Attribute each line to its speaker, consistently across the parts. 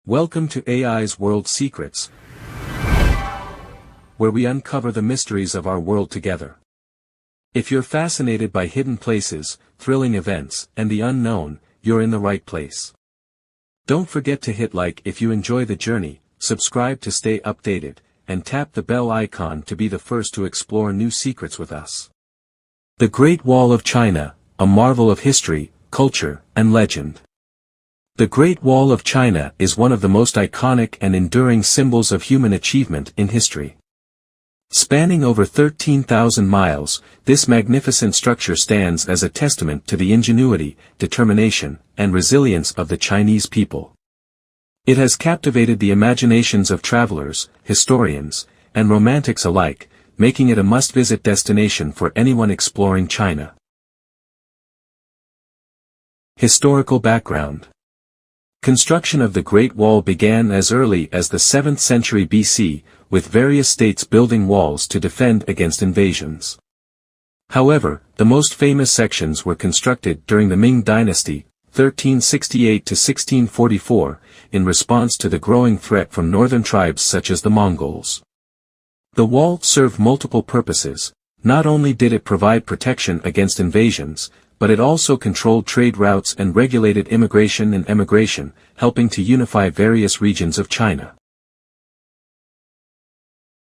Speaker 1: Welcome to AI's World Secrets, where we uncover the mysteries of our world together. If you're fascinated by hidden places, thrilling events, and the unknown, you're in the right place. Don't forget to hit like if you enjoy the journey, subscribe to stay updated, and tap the bell icon to be the first to explore new secrets with us. The Great Wall of China, a marvel of history, culture, and legend. The Great Wall of China is one of the most iconic and enduring symbols of human achievement in history. Spanning over 13,000 miles, this magnificent structure stands as a testament to the ingenuity, determination, and resilience of the Chinese people. It has captivated the imaginations of travelers, historians, and romantics alike, making it a must-visit destination for anyone exploring China. Historical background. Construction of the Great Wall began as early as the 7th century BC, with various states building walls to defend against invasions. However, the most famous sections were constructed during the Ming Dynasty, 1368 to 1644, in response to the growing threat from northern tribes such as the Mongols. The wall served multiple purposes. Not only did it provide protection against invasions, but it also controlled trade routes and regulated immigration and emigration, helping to unify various regions of China.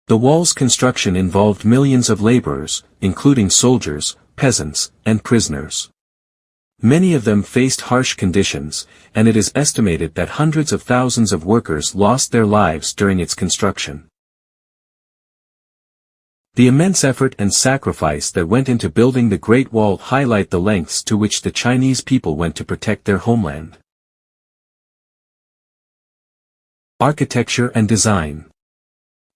Speaker 1: The wall's construction involved millions of laborers, including soldiers, peasants, and prisoners. Many of them faced harsh conditions, and it is estimated that hundreds of thousands of workers lost their lives during its construction. The immense effort and sacrifice that went into building the Great Wall highlight the lengths to which the Chinese people went to protect their homeland. Architecture and design.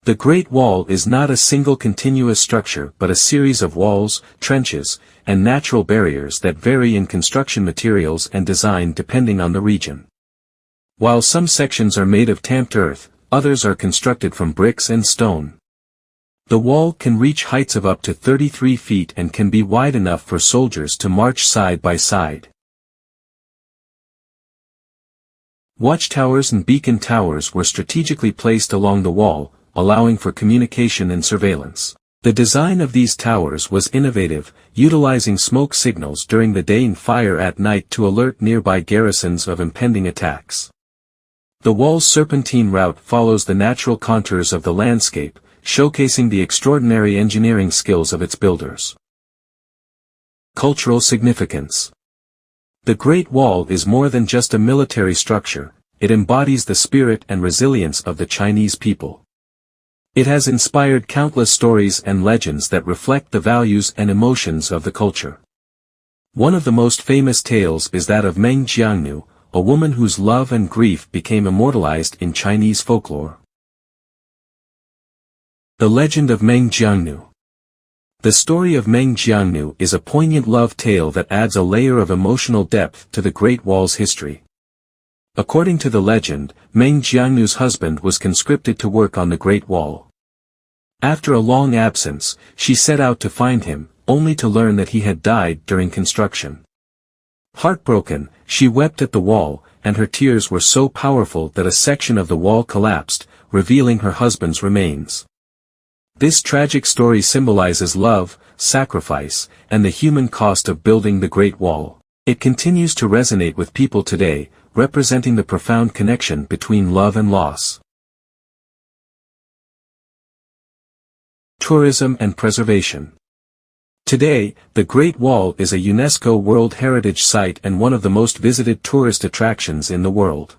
Speaker 1: The Great Wall is not a single continuous structure but a series of walls, trenches, and natural barriers that vary in construction materials and design depending on the region. While some sections are made of tamped earth, others are constructed from bricks and stone. The wall can reach heights of up to 33 feet and can be wide enough for soldiers to march side by side. Watchtowers and beacon towers were strategically placed along the wall, allowing for communication and surveillance. The design of these towers was innovative, utilizing smoke signals during the day and fire at night to alert nearby garrisons of impending attacks. The wall's serpentine route follows the natural contours of the landscape, showcasing the extraordinary engineering skills of its builders. Cultural significance. The Great Wall is more than just a military structure, it embodies the spirit and resilience of the Chinese people. It has inspired countless stories and legends that reflect the values and emotions of the culture. One of the most famous tales is that of Ming Dynasty, a woman whose love and grief became immortalized in Chinese folklore. The Legend of Ming Dynasty. The story of Ming Dynasty is a poignant love tale that adds a layer of emotional depth to the Great Wall's history. According to the legend, Ming Dyangnu's husband was conscripted to work on the Great Wall. After a long absence, she set out to find him, only to learn that he had died during construction. Heartbroken, she wept at the wall, and her tears were so powerful that a section of the wall collapsed, revealing her husband's remains. This tragic story symbolizes love, sacrifice, and the human cost of building the Great Wall. It continues to resonate with people today, representing the profound connection between love and loss. Tourism and preservation. Today, the Great Wall is a UNESCO World Heritage Site and one of the most visited tourist attractions in the world.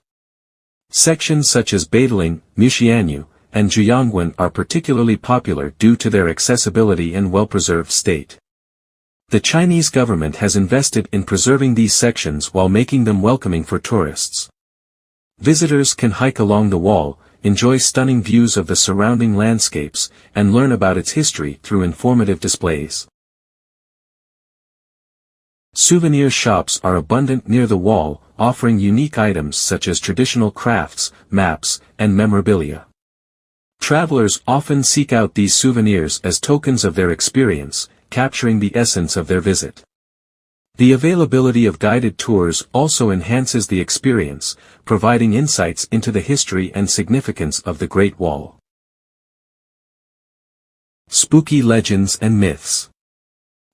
Speaker 1: Sections such as Badaling, Muxianyu, and Zhuyangguan are particularly popular due to their accessibility and well-preserved state. The Chinese government has invested in preserving these sections while making them welcoming for tourists. Visitors can hike along the wall, enjoy stunning views of the surrounding landscapes, and learn about its history through informative displays. Souvenir shops are abundant near the wall, offering unique items such as traditional crafts, maps, and memorabilia. Travelers often seek out these souvenirs as tokens of their experience, capturing the essence of their visit. The availability of guided tours also enhances the experience, providing insights into the history and significance of the Great Wall. Spooky legends and myths.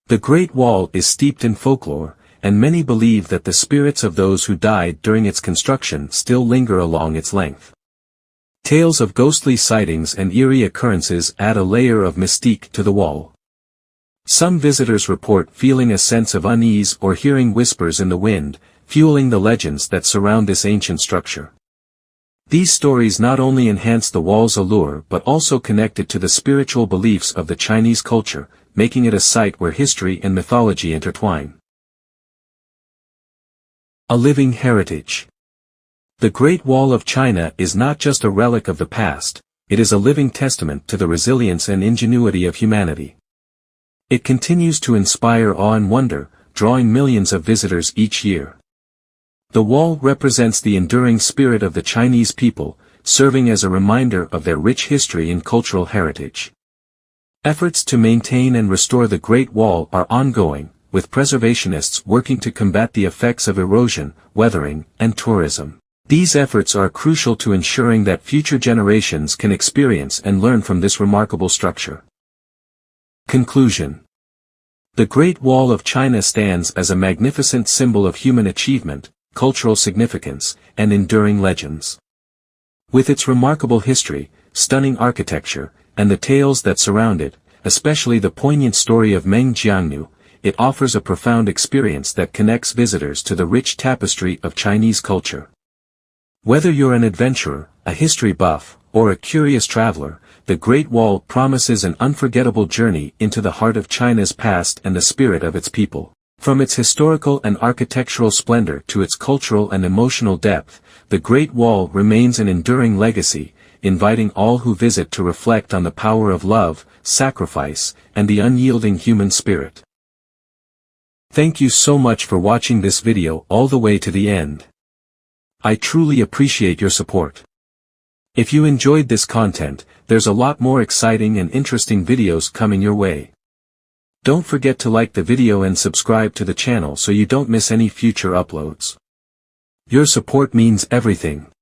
Speaker 1: The Great Wall is steeped in folklore, and many believe that the spirits of those who died during its construction still linger along its length. Tales of ghostly sightings and eerie occurrences add a layer of mystique to the wall. Some visitors report feeling a sense of unease or hearing whispers in the wind, fueling the legends that surround this ancient structure. These stories not only enhance the wall's allure but also connect it to the spiritual beliefs of the Chinese culture, making it a site where history and mythology intertwine. A living heritage. The Great Wall of China is not just a relic of the past, it is a living testament to the resilience and ingenuity of humanity. It continues to inspire awe and wonder, drawing millions of visitors each year. The wall represents the enduring spirit of the Chinese people, serving as a reminder of their rich history and cultural heritage. Efforts to maintain and restore the Great Wall are ongoing, with preservationists working to combat the effects of erosion, weathering, and tourism. These efforts are crucial to ensuring that future generations can experience and learn from this remarkable structure. Conclusion. The Great Wall of China stands as a magnificent symbol of human achievement, cultural significance, and enduring legends. With its remarkable history, stunning architecture, and the tales that surround it, especially the poignant story of Ming Dynasty, it offers a profound experience that connects visitors to the rich tapestry of Chinese culture. Whether you're an adventurer, a history buff, or a curious traveler, the Great Wall promises an unforgettable journey into the heart of China's past and the spirit of its people. From its historical and architectural splendor to its cultural and emotional depth, the Great Wall remains an enduring legacy, inviting all who visit to reflect on the power of love, sacrifice, and the unyielding human spirit. Thank you so much for watching this video all the way to the end. I truly appreciate your support. If you enjoyed this content, there's a lot more exciting and interesting videos coming your way. Don't forget to like the video and subscribe to the channel so you don't miss any future uploads. Your support means everything.